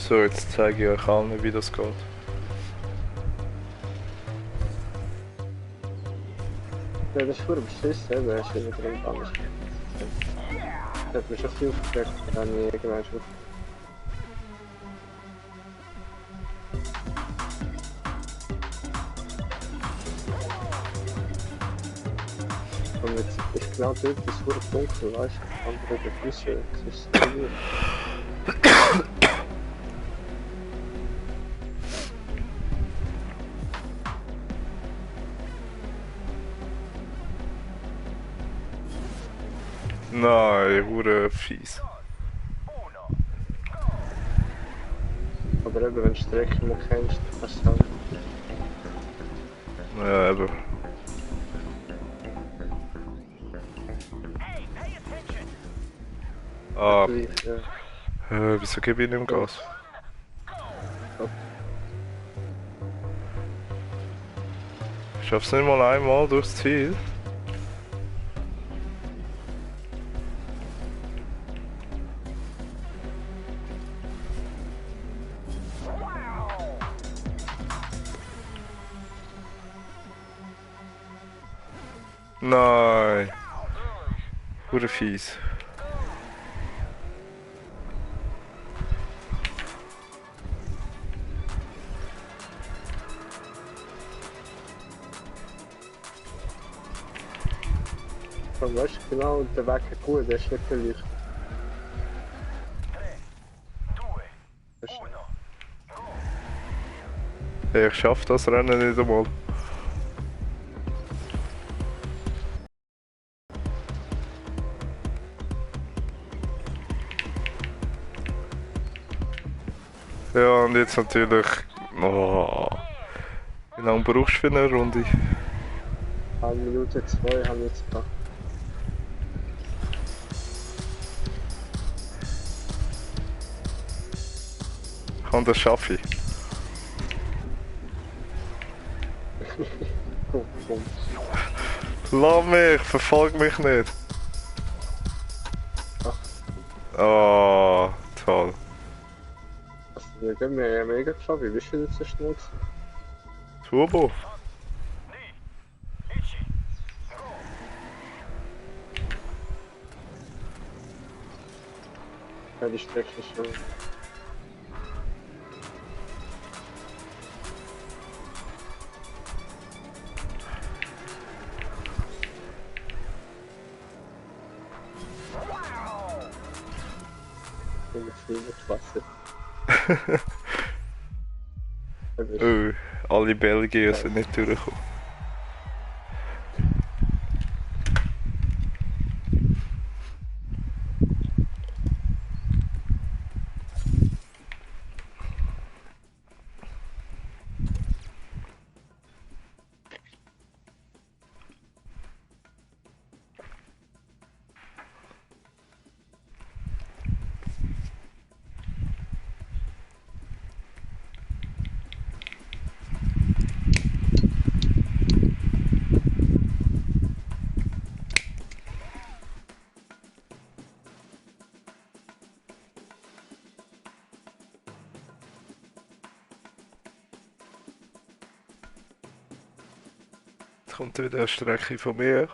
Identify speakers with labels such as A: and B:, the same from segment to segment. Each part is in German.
A: So, jetzt zeige ich euch allen, wie das geht.
B: Ja, das ist voll beschissen, da ist wieder drin anders. Das hat mich schon viel aufgeregt, wenn ich irgendwann schon... Und jetzt ist genau dort das voll dunkel, weißt du? Andere der Füße, das ist so gut.
A: Nein, hure fies.
B: Aber eben, wenn du Strecken nicht kennst, kannst du halt...
A: Ja, eben. Ah,
B: gleich,
A: wieso gebe ich nicht mehr Gas? Ich schaff's nicht mal einmal durchs Ziel. Nein. Hure fies.
B: Aber weißt du, genau, der Weg ist gut, der ist nicht viel leicht.
A: Hey, ich schaff das Rennen nicht einmal. Ja, und jetzt natürlich... Oh. Wie lange brauchst du für eine Runde?
B: 1 Minute 2 haben wir jetzt gehabt.
A: Komm, das schaffe ich.
B: Komm, komm.
A: Lass mich, verfolg mich nicht.
B: Ach,
A: Oh, toll.
B: also wir gehen mir mega geschafft, wie bist du jetzt so schnell gewesen?
A: Turbo.
B: Ja, die Strecke ist schon... viel mit Wasser.
A: Oh, alle Belgier sind nicht durchgekommen. Jetzt kommt wieder eine Strecke von mir.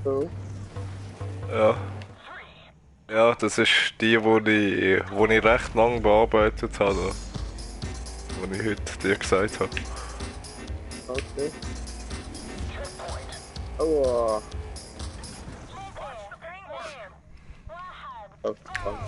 B: So.
A: Ja. Ja, das ist die, wo ich recht lang bearbeitet habe. Die ich heute dir gesagt habe.
B: Okay. Aua. Oh, verdammt.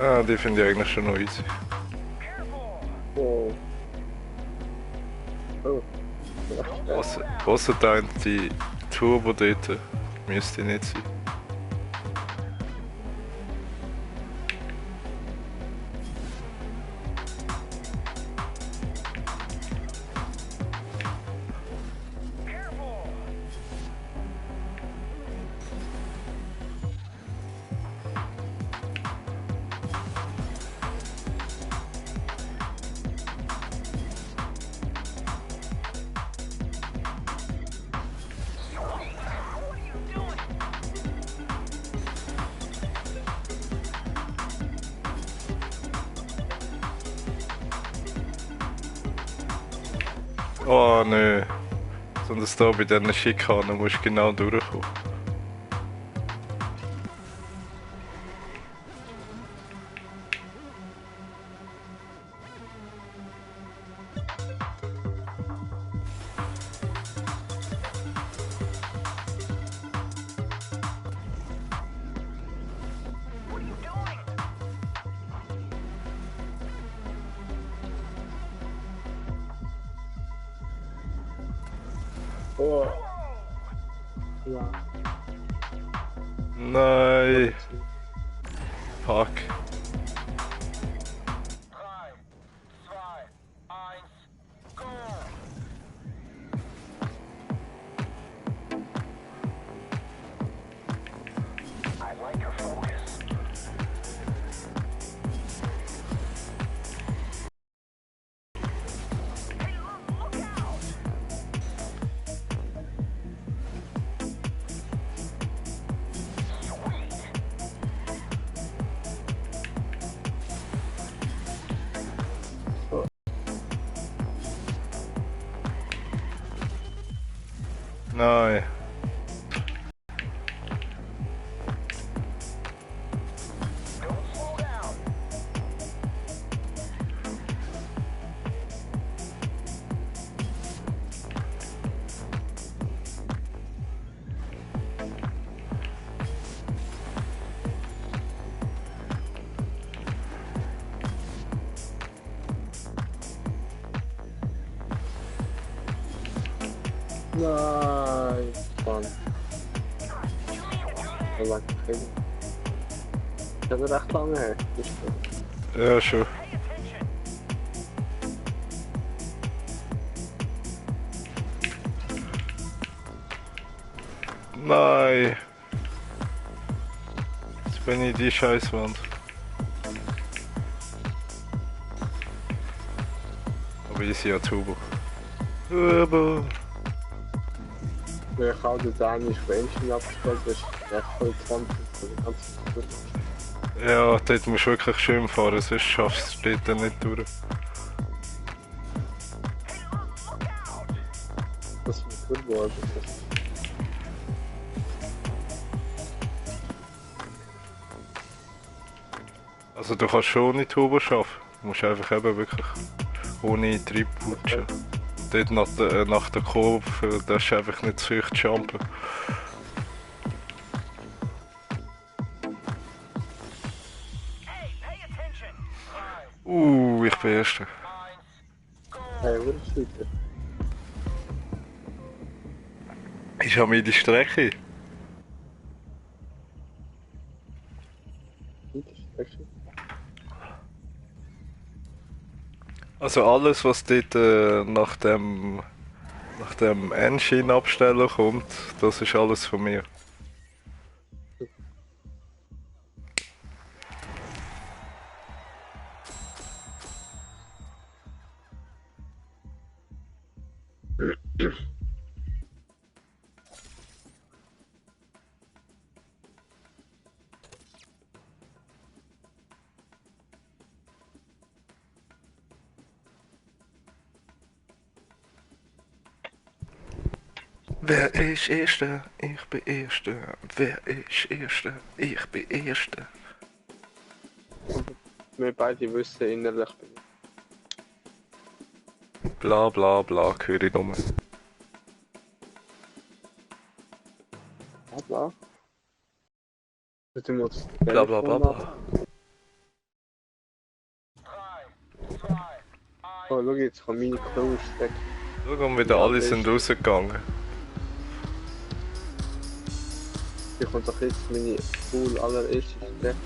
A: Ah, die finde ich eigentlich schon noch easy.
B: Oh. Oh.
A: Ausser die Turbo dort müsste nicht sein. Oh nö. Sondern da bei diesen Schikanen musst du genau durchkommen.
B: Oh. Ja.
A: Nein. Fuck. Nein.
B: Nein. Mann. So lange gekriegt. Das ist recht lange her. Das ist gut.
A: Ja, schon. Nein. Jetzt bin ich die Scheißwand. Aber ich sehe ja Turbo. Turbo.
B: Ich habe den dänischen Menschen abgespielt, das ist echt voll 20 für die ganze Tour.
A: Ja, dort musst du wirklich schön fahren, sonst schaffst du dort nicht durch.
B: Das ist ein Turbo, also das
A: Also du kannst schon ohne Turbo schaffen. Du musst einfach eben wirklich ohne Trieb putschen. Dort nach der Kurve, da ist einfach nicht zu leicht jumpen. Ich bin Erster.
B: Hey, wo ist weiter?
A: Ich habe mir die Strecke. Also alles, was dort nach dem Engine abstellen kommt, das ist alles von mir. Wer ist Erster? Ich bin Erster. Wer ist Erster? Ich bin Erster.
B: Wir beide wissen innerlich bin ich.
A: Bla bla bla, höre ich nur.
B: Bla. Du musst
A: Bla bla bla bla.
B: Oh, schau jetzt, kann meine Crew stecken.
A: Schau, und wieder alle sind rausgegangen.
B: Hier kommt doch jetzt meine cool allererste Strecke.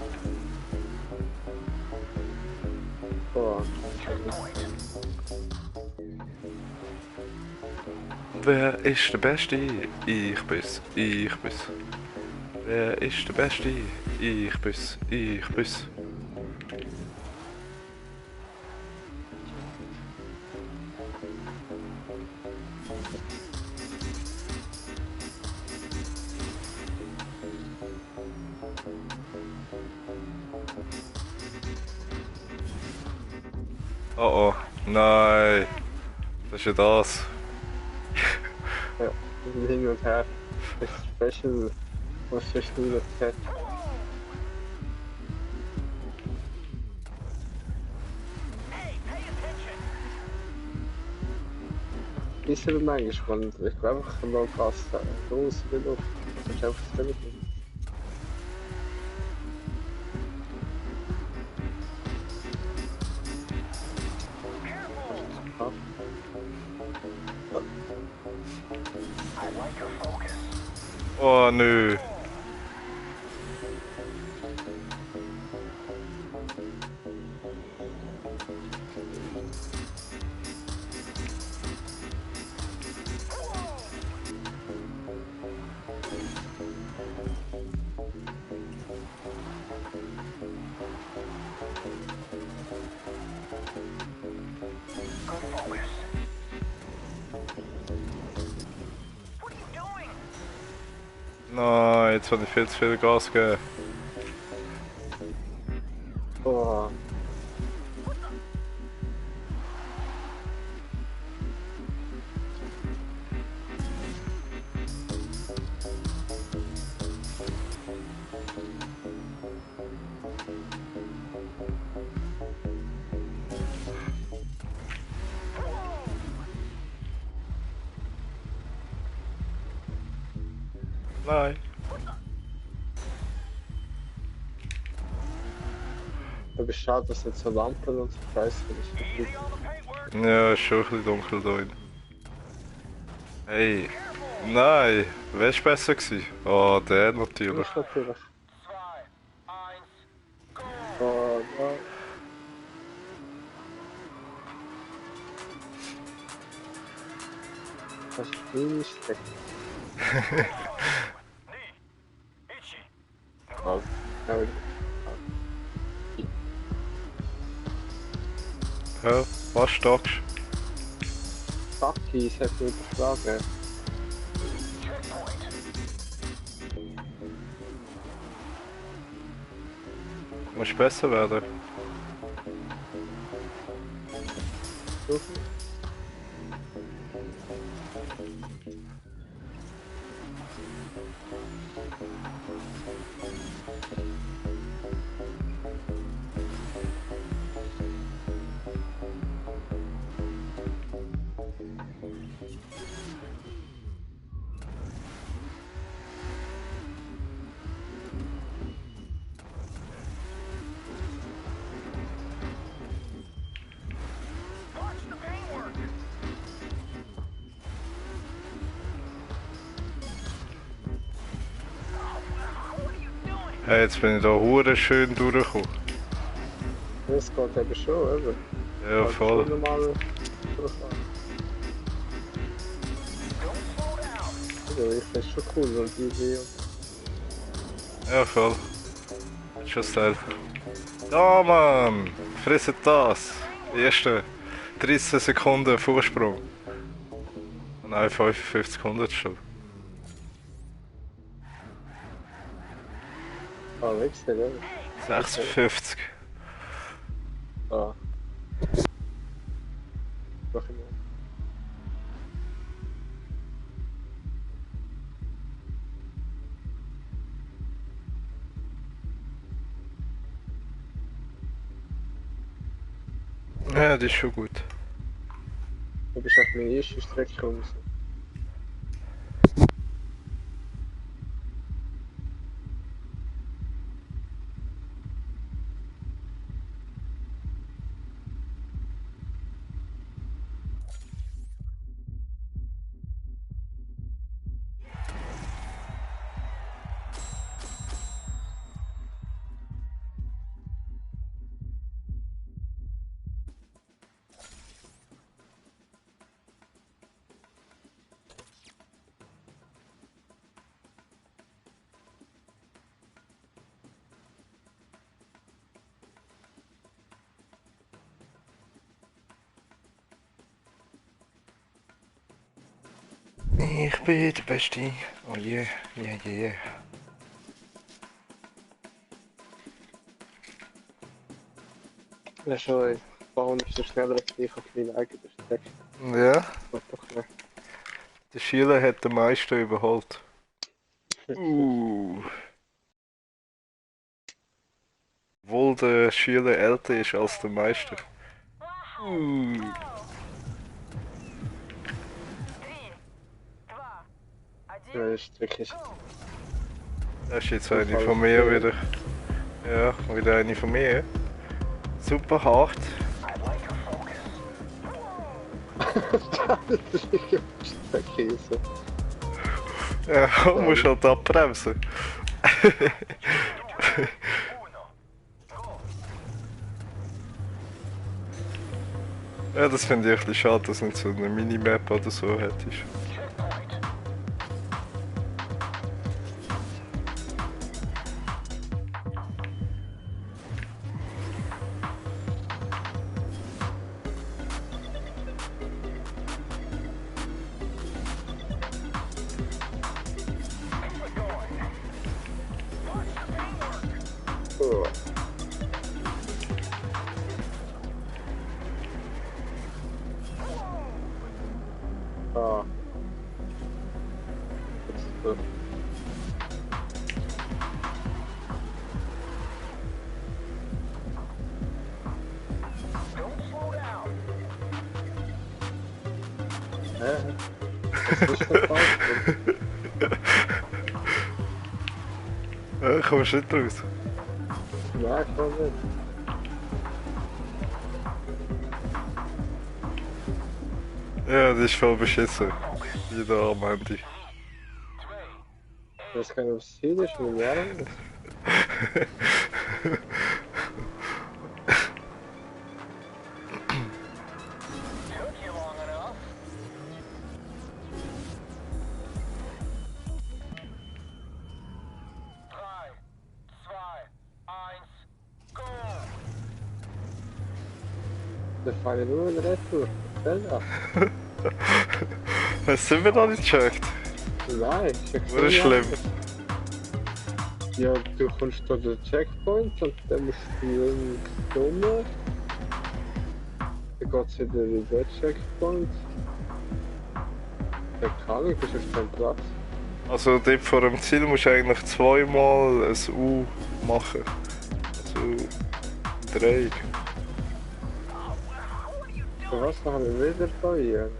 B: Oh.
A: Wer ist der Beste? Ich bin's. Ich bin's. Wer ist der Beste? Ich bin's. Ich bin's. Oh oh, nein. Das ist ja das.
B: hin und her. Das Special, was für Spiele hat. Ist aber manchmal spannend. Ich glaube einfach mal Gas los in der Luft. Das ist einfach das Telefon.
A: Oh nö. Nein, jetzt habe ich viel zu viel Gas gegeben.
B: Oh.
A: Nein.
B: Aber es ist schade, dass jetzt so Lampen und so scheiße ist.
A: Ja, ist schon ein bisschen dunkel da drin. Hey. Nein. Wer ist besser gewesen? Oh, der natürlich.
B: Das natürlich. Oh, ja. Das ist wenig Steck. Oh, ja,
A: Ja, was stockst?
B: Takis hat mich überschlagen.
A: Muss besser werden.
B: So.
A: Hey, jetzt bin ich da hure schön durchgekommen.
B: Das geht eben schon, eben.
A: Ja, voll.
B: Normal durchfahren. Also, ich finde es schon cool, und die Idee.
A: Ja, voll. Schon Style. Ja, Mann! Frisset das! Erste 13 Sekunden Vorsprung. Nein, 55 Sekunden schon.
B: Ah, wechseln, oder?
A: 56.
B: Ah. Mach ich mal.
A: Ja, das ist schon gut.
B: Du bist echt meine erste Strecke raus.
A: Ich bin der Beste. Oh je, je, je.
B: Ja, schon, ey. Warum ist er schneller als ich auf meine eigene Strecke?
A: Ja,
B: Geht doch nicht.
A: Der Schüler hat den Meister überholt. Obwohl der Schüler älter ist als der Meister.
B: Ja, das ist wirklich.
A: Das ist jetzt eine von mir wieder. Ja, wieder eine von mir. Super hart.
B: Das ist der Käse.
A: Ja, man muss halt abbremsen. Ja, das finde ich ein bisschen schade, dass nicht so eine Minimap oder so hättest.
B: Oh. Ah. Jetzt, das ist verpasst.
A: Kommst du nicht raus?
B: Ja, ich kann nicht.
A: Ja, das ist voll beschissen. Jeder am Ende.
B: Ich weiß gar nicht, was hier ist, mit Lernen. Da fahre ich nur in Retour. Erzähl
A: Was sind wir da nicht gecheckt?
B: Nein, ist
A: Das ist schlimm.
B: Ja, du kommst da den Checkpoint und dann musst du links rum. Dann geht's wieder in den Checkpoint. Der kann ich, das ist kein Platz.
A: Also dort vor dem Ziel musst du eigentlich zweimal ein U machen. Also Dreieck.
B: Für was machen wir wieder da hier?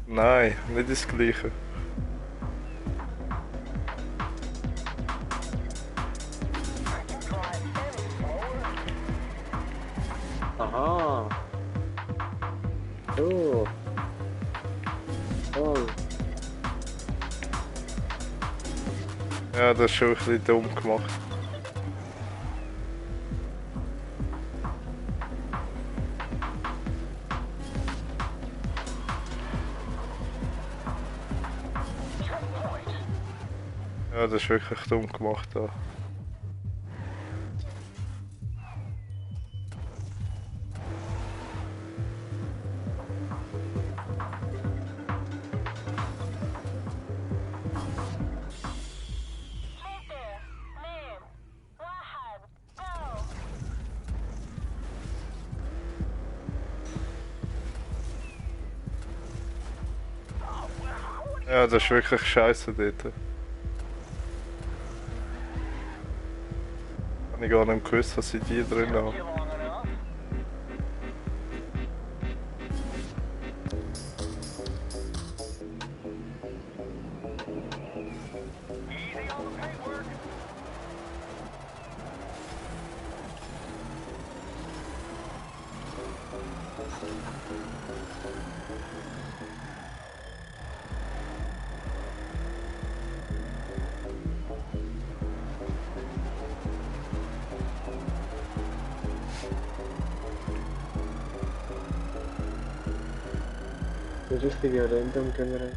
A: Nein, nicht das gleiche.
B: Aha. So. Oh.
A: Ja, das ist schon ein bisschen dumm gemacht. Ja, das ist wirklich dumm gemacht da. Ja, das ist wirklich scheiße dort. Ich gar nicht gewusst, was sie die drin haben.
B: Ein richtiger Random generell.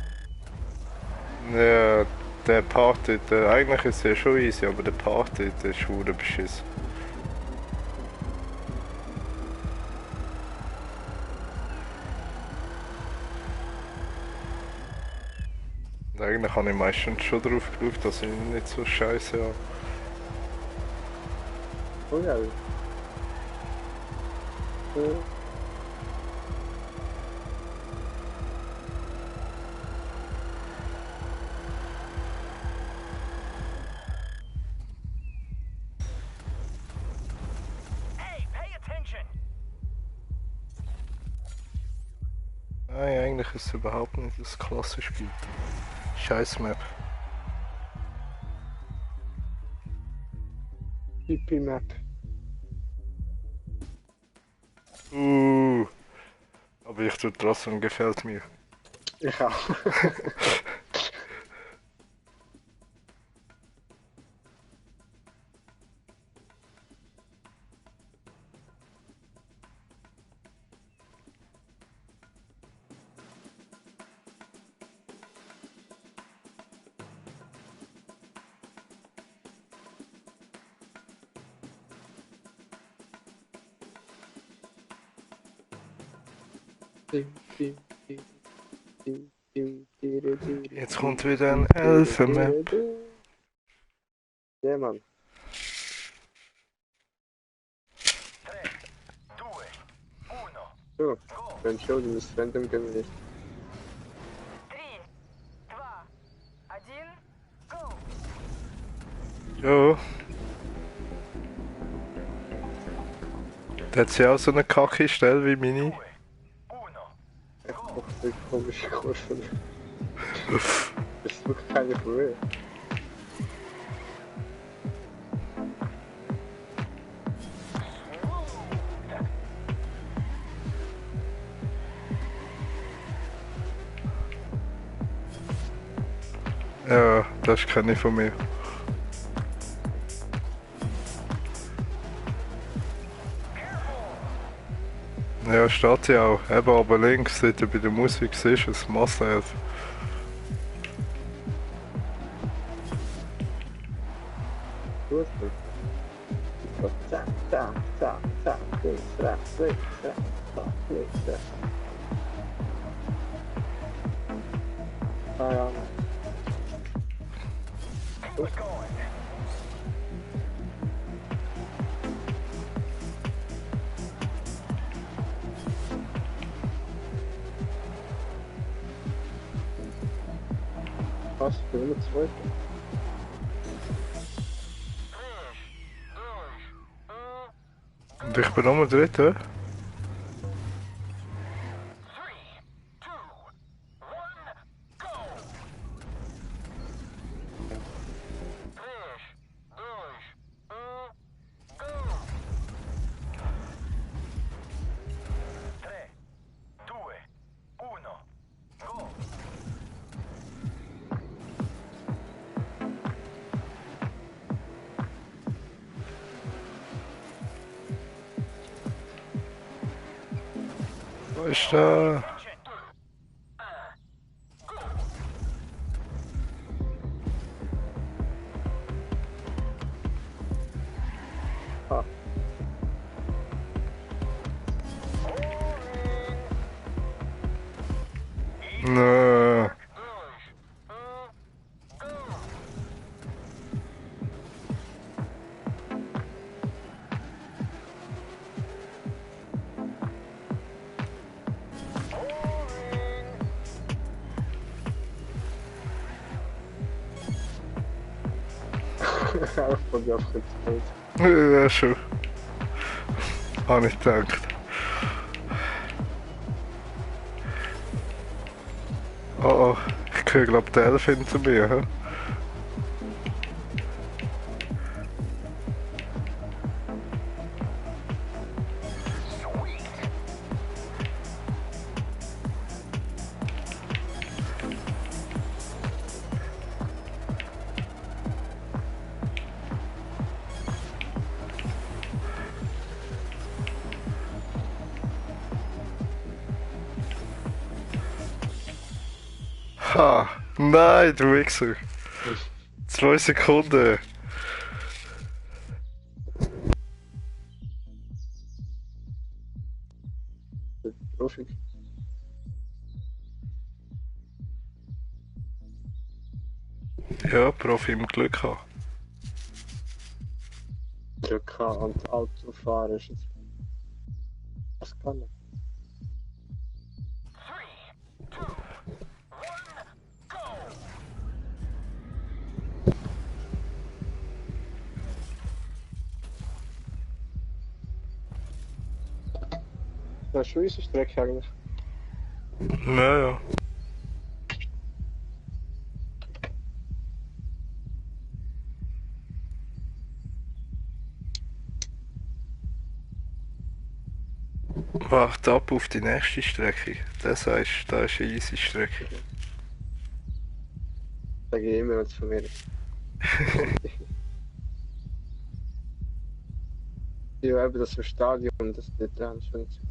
A: Ja, der Part dort, eigentlich ist es ja schon easy, aber der Part dort ist schon beschissen. Und eigentlich habe ich meistens schon drauf geschaut, dass ich nicht so scheiße habe.
B: Oh ja.
A: Nein, eigentlich ist es überhaupt nicht das klassische Spiel. Scheiß Map.
B: PP-Map.
A: Aber ich tue trotzdem, gefällt mir.
B: Ich auch.
A: Jetzt kommt wieder ein Elfenmap.
B: Ja, Mann. So, wenn schon, du bist random gewesen.
C: 3, 2, 1, go!
A: Jo. Da hat sie auch so eine kacke Stelle wie meine.
B: Echt auch eine komische Kurve. Das ist wirklich keine for real.
A: Ja, das kenne ich von mir. Ja, steht ja auch. Eben aber links, dort bei der Musik siehst du es, Must-Have.
B: Gut, gut. So, zack, zack, zack, zack, links, rechts, links, rechts, zack, links, rechts. Ah ja, nein. Gut. Fast, ich bin immer Zweiter.
A: Und ich bin Nummer Dritter. Wo ist da?
B: Ah,
A: Nö.
B: auch von dir aufgezählt.
A: Ja, schon. Habe ich gedacht. Oh oh, ich höre glaub die Elf hinter mir. Hä? Ha! Nein, du Wichser! 2 Sekunden!
B: Profi.
A: Ja, Profi im Glück haben.
B: Glück haben und Autofahren ist jetzt. Was kann ich? Das ist schon unsere Strecke eigentlich.
A: Naja. Warte ab auf die nächste Strecke. Das heißt, da ist eine easy Strecke.
B: Sage ich immer, wenn es von mir ist. Ja, eben das im Stadion, das dort dran ist schon nicht so gut.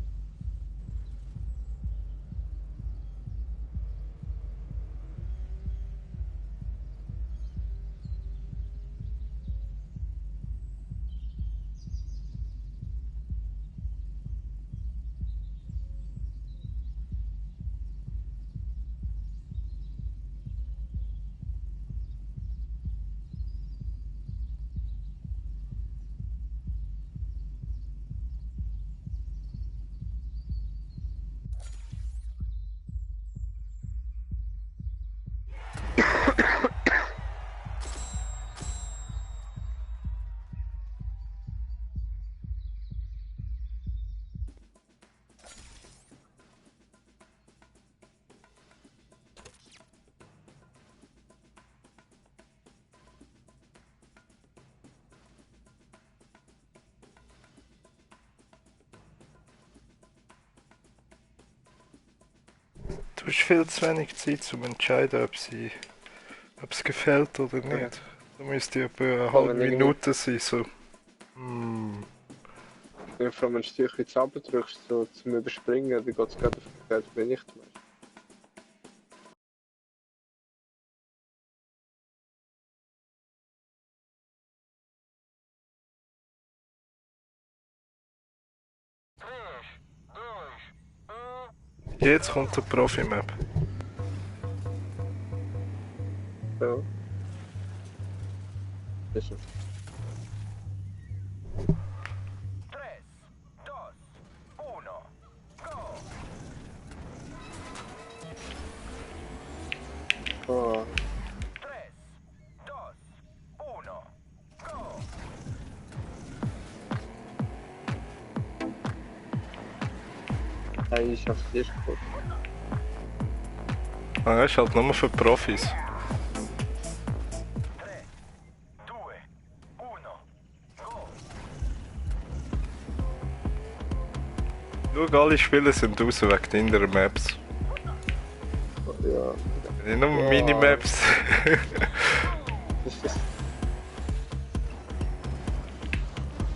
A: Du hast viel zu wenig Zeit, um zu entscheiden, ob es gefällt oder nicht.
B: Ja.
A: Da müsste etwa eine
B: Voll,
A: halbe
B: wenn irgendwie-
A: Minute sein, so. Hm.
B: Wenn du vor allem ein Stück jetzt runterdrückst, so zum Überspringen, dann geht es gerade auf die Seite, wenn ich zum Beispiel.
A: Jetzt kommt der Profi-Map.
B: Ja. Ist es.
C: 3, 2, 1, go!
B: Oh,
C: 3, 2, 1, go!
B: hey, ich hab's erst gut.
A: Ah, das ist halt nur für Profis.
C: 3, 2, 1, go!
A: Schau, alle Spiele sind raus wegen deiner Maps.
B: Ja,
A: Nicht nur
B: Ja.
A: Minimaps.
B: das ist.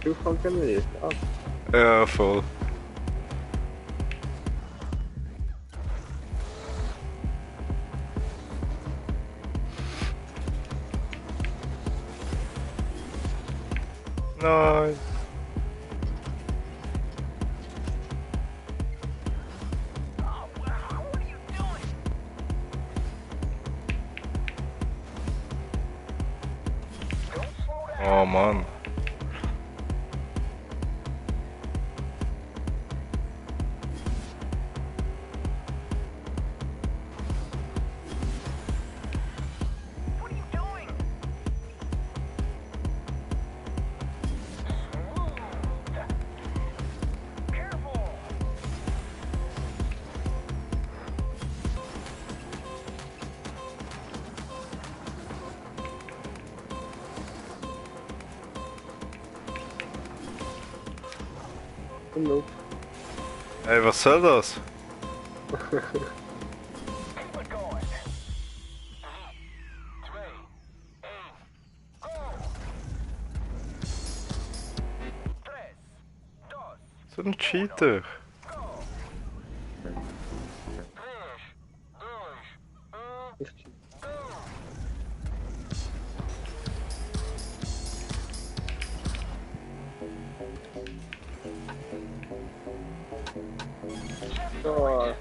B: Zufall generiert. Ah,
A: Ja, voll. Nein.
C: What are you doing? Don't slow down.
A: Oh Mann.
C: What are you doing? Smooth. Careful.
B: genug.
A: Ey, was soll das?
C: Keep it going. 3, 2, 1, go! 3, 2,
A: So ein Cheater.
C: go! 3, 2, 1,
B: Ich cheat.
C: go!
B: Oh,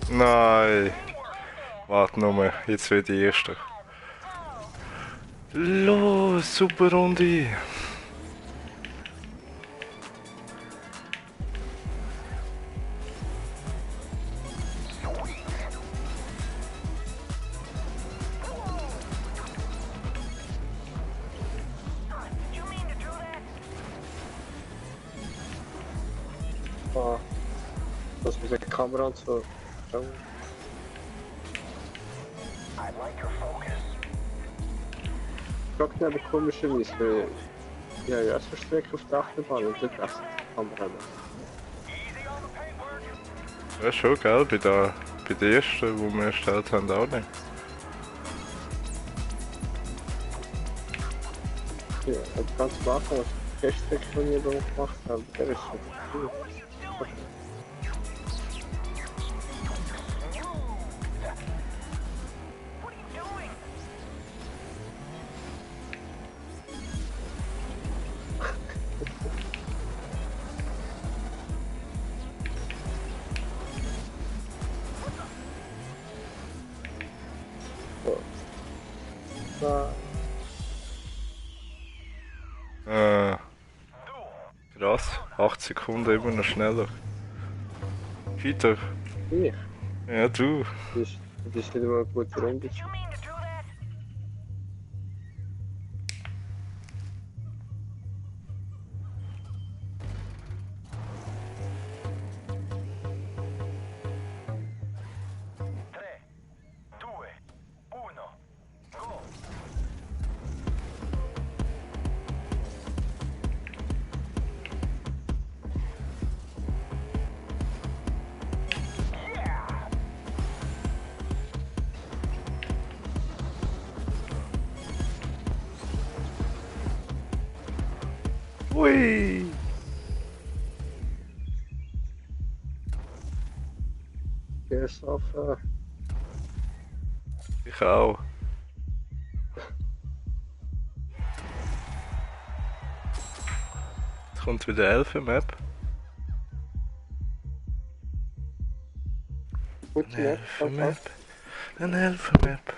A: Nein. Warte nur, jetzt wird die erste. Los, super Runde.
B: Kamera und so. Schau.
C: I like your focus.
B: Fragt mich aber komischerweise, weil ja, ja, so Strecke auf der Achterbahn und dort echt die Kamera noch.
C: Easy on the paintwork.
A: Ja, schon, gell? Bei der ersten, die wir erstellt haben, auch nicht.
B: Ja, und ganz am Anfang, die erste Strecke, die ich hier gemacht habe, der ist schon cool.
C: What are you doing?
B: So. Da,
A: Krass. 8 Sekunden immer noch schneller. Peter.
B: ich.
A: Ja, du.
B: Das ist nicht mal eine gute Runde.
C: Did you mean to do that? Tre, due, uno, go. Yeah.
A: Ui.
B: Der ist auf,
A: Ich auch. Jetzt kommt wieder Elfenmap.
B: gute Map,
A: Elfenmap. Ein Elfenmap.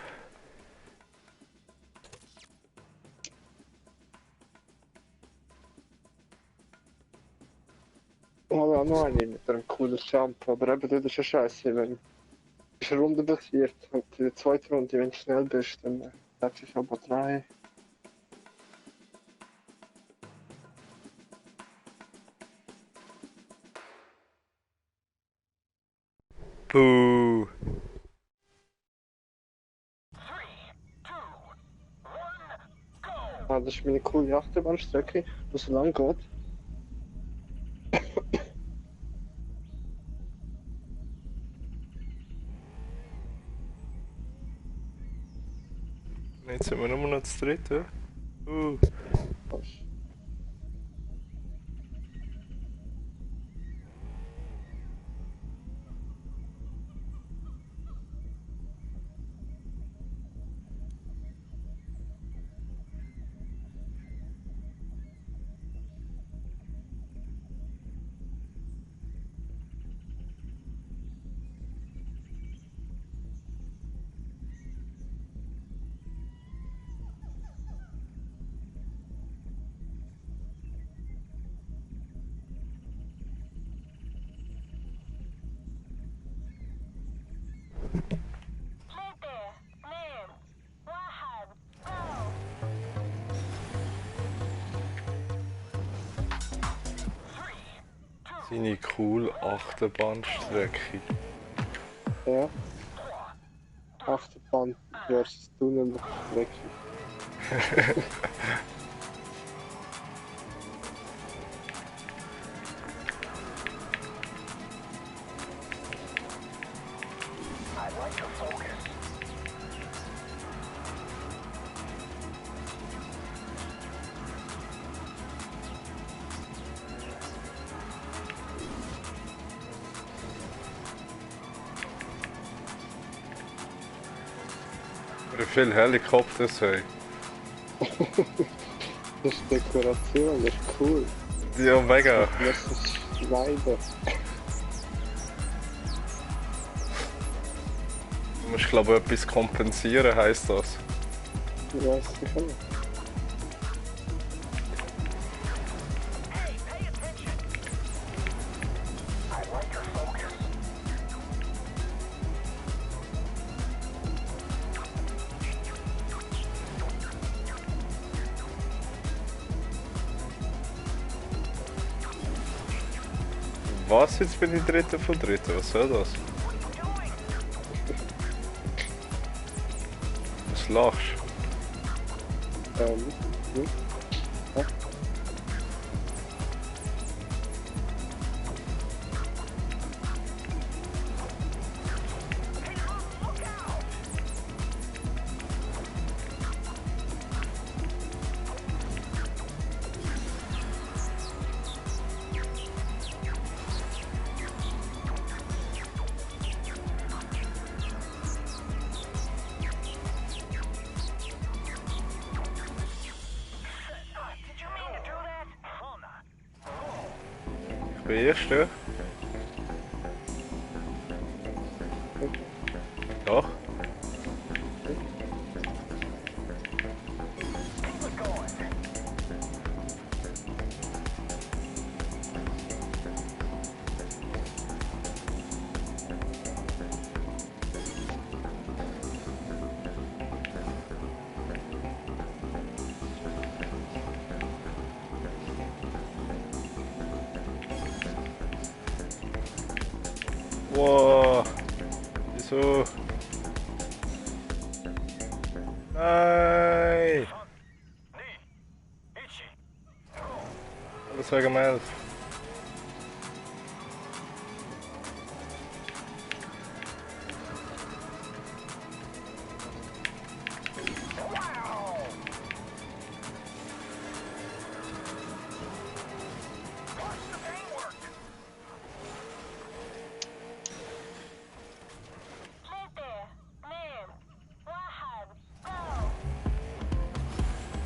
B: Ich habe auch noch eine mit einem coolen Jump, aber eben das ist ja scheiße, wenn es eine Runde basiert und in der zweiten Runde, wenn du schnell bist, dann darfst du aber 3.
A: Buh.
C: 3, 2, 1, go.
B: Ah, das ist meine coole Achterbahnstrecke, die so lang geht.
A: Jetzt sind wir nur noch zu dritt, ja?
B: Fast.
C: ثلاثة، اثنين، واحد، go.
A: Seine cool Achterbahnstrecke.
B: Ja. Achterbahn versus Tunnelstrecke.
C: I like your focus.
A: Wie viele Helikopter haben.
B: Das ist Dekoration, das ist cool.
A: Ja, mega.
B: Das ist Schneiden.
A: Du musst, glaube ich, etwas kompensieren, heisst das.
B: Ja, sicher nicht.
C: Hey, pay attention. I like your focus.
A: Was? Jetzt bin ich Dritter von Dritten. Was soll das? Was lachst
B: Hm? Ja.
C: Did you mean to do that? Oh, no.
A: du? Ich bin Erster. Doch.
C: Keep it going.
A: Wow. Wieso? Nein!
C: Knee. Itchy.
A: Was war gemeint?
C: Wow. Watch the paintwork.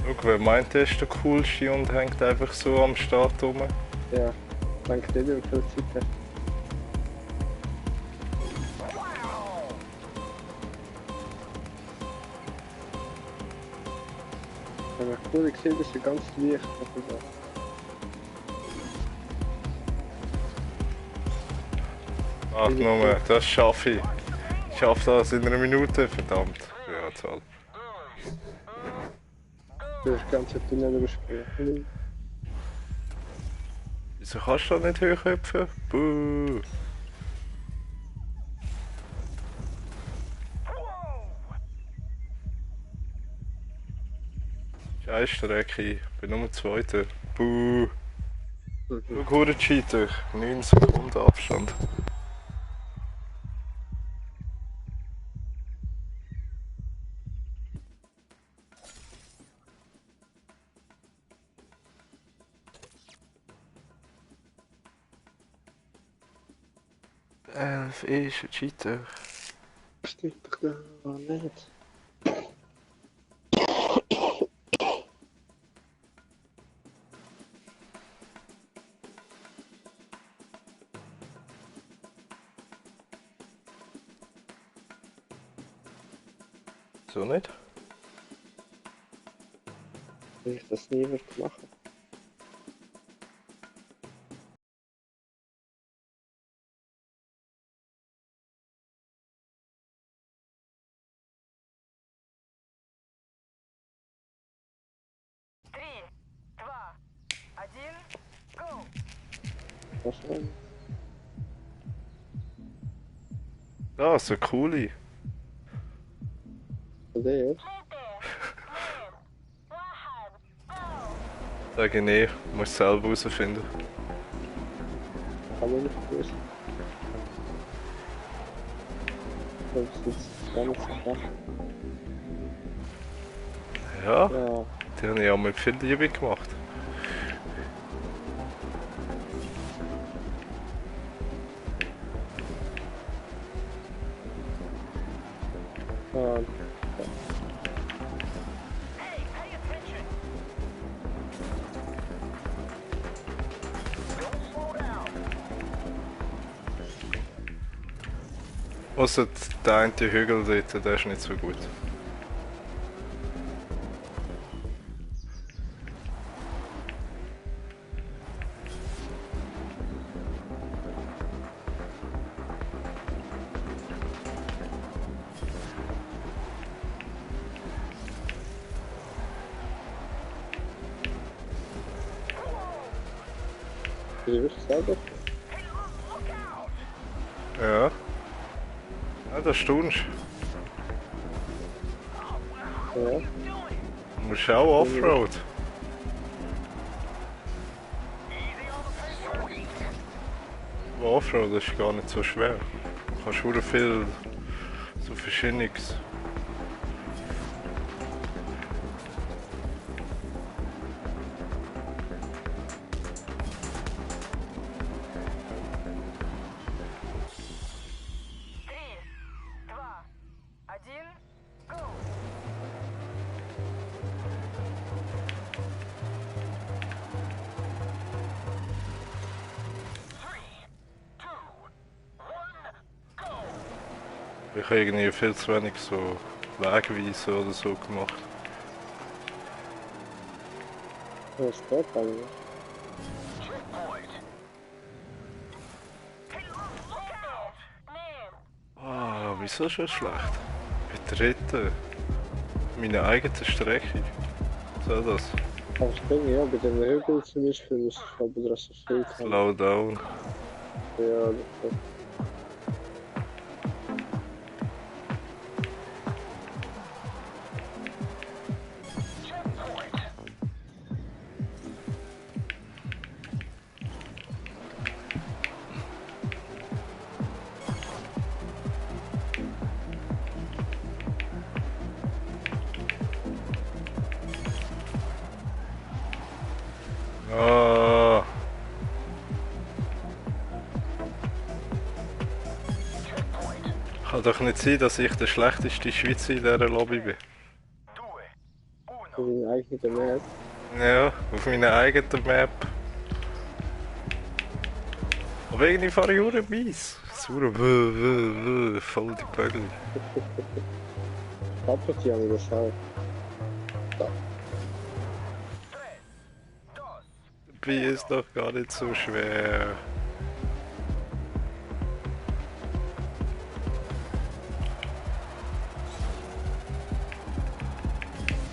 A: Schau, wer meint, der ist der coolste und hängt einfach so am Start rum?
B: Ja, danke dir, wie viel Zeit hast. Ich habe cool gesehen, das ist ganz leicht.
A: Ach, nur, das schaffe ich. Ich schaffe das in einer Minute, verdammt. Ja, toll.
B: Das ganze Tunnel überspielen.
A: Wieso kannst du da nicht hochhüpfen? Buh. Scheiß Strecke, ich bin Nummer Zweiter. Buh. Schau, hure Cheater. 9 Sekunden Abstand. Ist ein Cheater.
B: Steht doch da nicht.
A: So nicht?
B: Wenn ich das nie würde machen.
C: Три, два, один, go!
B: Wahrscheinlich.
A: Ah, so coole.
B: Der jetzt?
A: Sag ich nicht, muss selber herausfinden.
B: Kann man nicht wissen. Das ist jetzt gar nicht so krass.
A: Ja,
B: Ja,
A: die habe ich auch mit viel Liebe gemacht.
B: ja.
C: Hey, pay attention! Don't slow down!
A: Ausser der eine Hügel dort, der ist nicht so gut.
B: Wie ich selber?
A: Ja. Ja, das stimmt.
B: Ja.
A: Du musst auch Offroad. Aber Offroad ist gar nicht so schwer. Du kannst schon viel so Verschiedenes.
C: Три, два, один, go! Three, two, one, go!
A: Ich habe irgendwie viel zu wenig so Wegweise oder so gemacht.
B: Was geht eigentlich?
C: Checkpoint! Hey, look out! Man!
A: Ah, wieso schon schlecht? Betreten. Meine eigene Strecke. So das.
B: Aber ich denke, ja, bei den Hügeln zum Beispiel muss ich aber das so viel haben.
A: Slow down.
B: Ja, das ist
C: Checkpoint!
A: Ah,
C: Checkpoint!
A: kann doch nicht sein, dass ich der schlechteste Schweizer in dieser Lobby bin.
C: Due,
B: für
C: uno!
B: den eigenen Map.
A: Ja, auf meiner eigenen Map. Aber irgendwie fahre ich auch mies. Sauer, voll die Bögel.
B: Papa, die haben das auch.
C: Tres, dos,
A: Dabei ist doch gar nicht so schwer.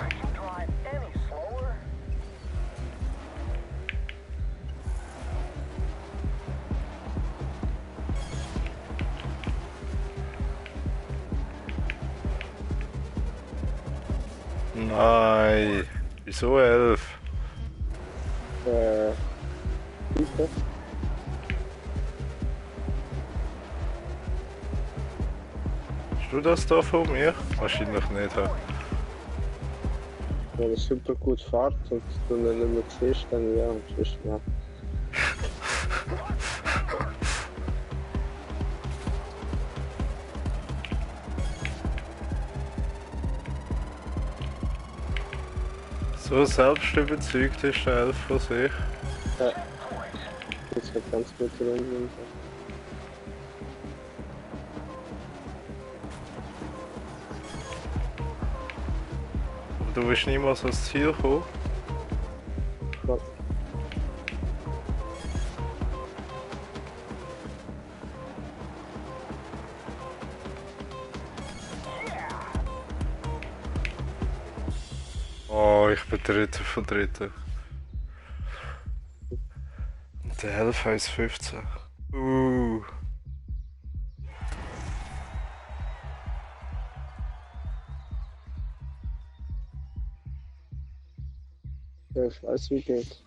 C: I can drive any slower?
A: Nein. Wieso 11?
B: Bitte?
A: Hast du das da von mir? Wahrscheinlich nicht. Ja.
B: Wenn er super gut fährt und du ihn nicht mehr siehst, dann ja, und sonst ja.
A: So selbst überzeugt ist der 11 von sich.
B: Ja. Das wird ganz gut Runden.
A: Du willst niemals ans Ziel kommen.
B: Ja.
A: Oh, ich bin Dritter von Dritten. Und der 11 heißt 15.
B: Ja, ich weiß, wie geht.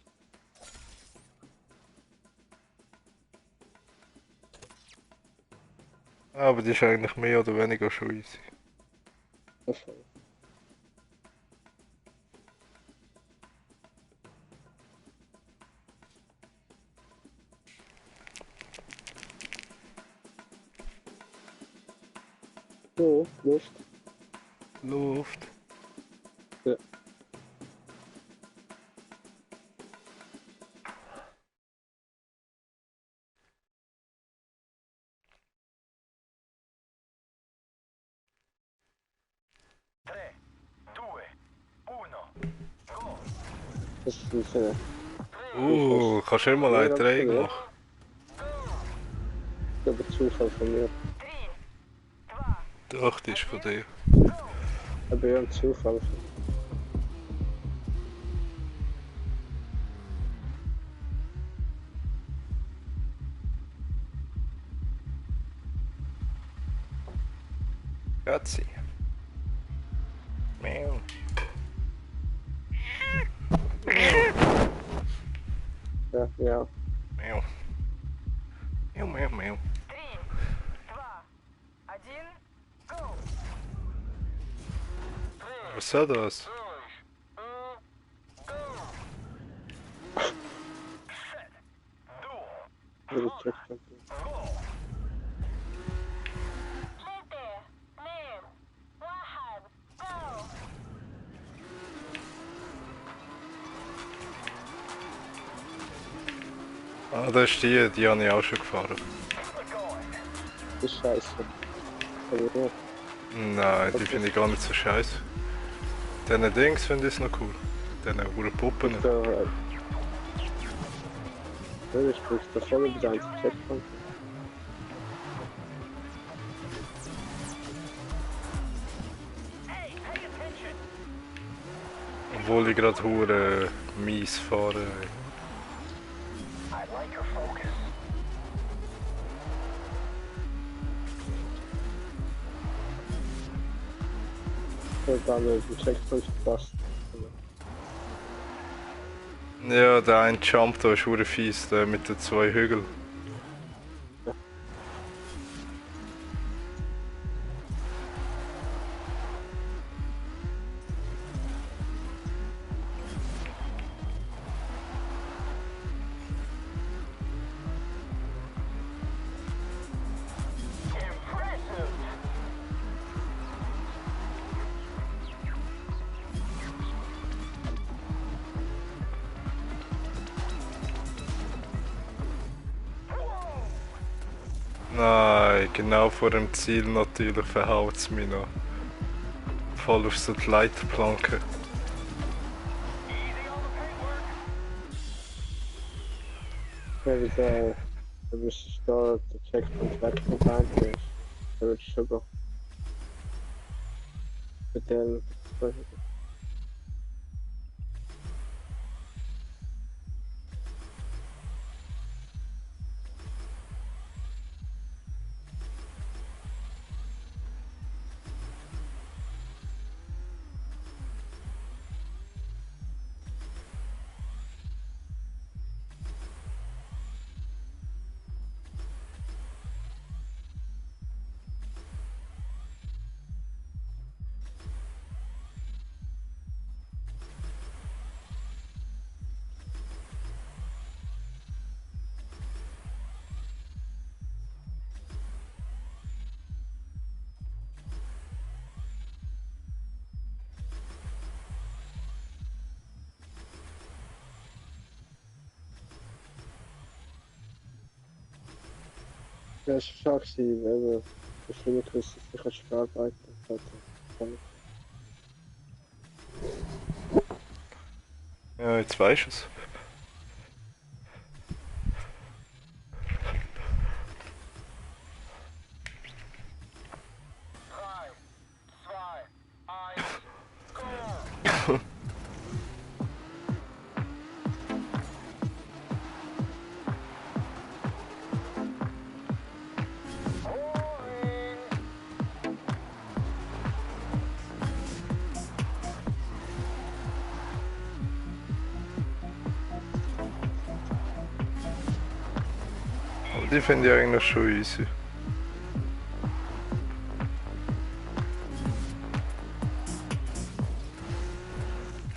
A: Aber die ist eigentlich mehr oder weniger schon easy.
B: Davon. So, Luft.
A: Luft.
B: Ja.
C: Tre, due, uno, go!
B: Das ist ein Sinne.
A: Kannst du mal ein
B: Ja,
A: Dreieck
B: absolut.
A: machen?
B: Das ist aber Zufall von mir.
C: Три, два,
A: Doch, die ist von dir.
B: Aber ja, ein Zufall.
A: Katze. Miau.
B: Ja, ja.
A: Miau. Miau, miau, miau.
C: 3, 2, 1, go!
A: Was soll das?
B: Wieder Checkpoint.
C: ثلاثة، اثنين، واحد، go!
A: Ah, das ist die habe ich auch schon gefahren.
B: Das ist scheiße. Aber ja,
A: Nein, die finde ich gar nicht so scheiße. Diese Dings finde ich noch cool. Diese hohen Puppen.
B: so, ich sprichst da voll über deinen Checkpoint.
A: Obwohl ich gerade hure mies fahre.
B: Und dann den Checkpoint verpasst.
A: Ja, der eine Jump da ist hure fies, der mit den zwei Hügeln. Nein, genau vor dem Ziel natürlich verhaut es mich noch. Voll auf so die Leiterplanke.
B: Ja, wie der, du bist da, der Checkpoint weg vom Band ist. Da wird schon go. Mit dem, ja, es war schon gewesen, aber ich finde, ich wusste, dass ich nicht verarbeiten kann.
A: Ja, jetzt weisst du es. Aber die finde ich eigentlich schon easy.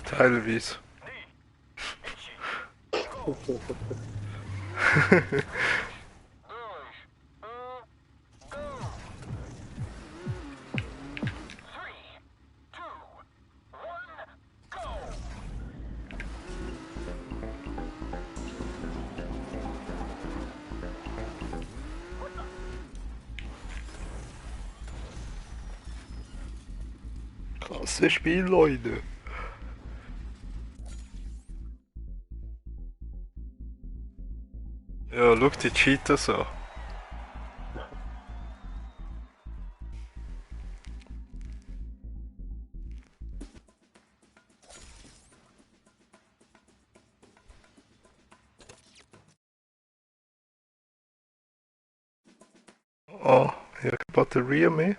A: Teilweise. Krasses Spiel, Leute. Ja, schau die Cheaters an. Oh, ich habe keine Batterie mehr.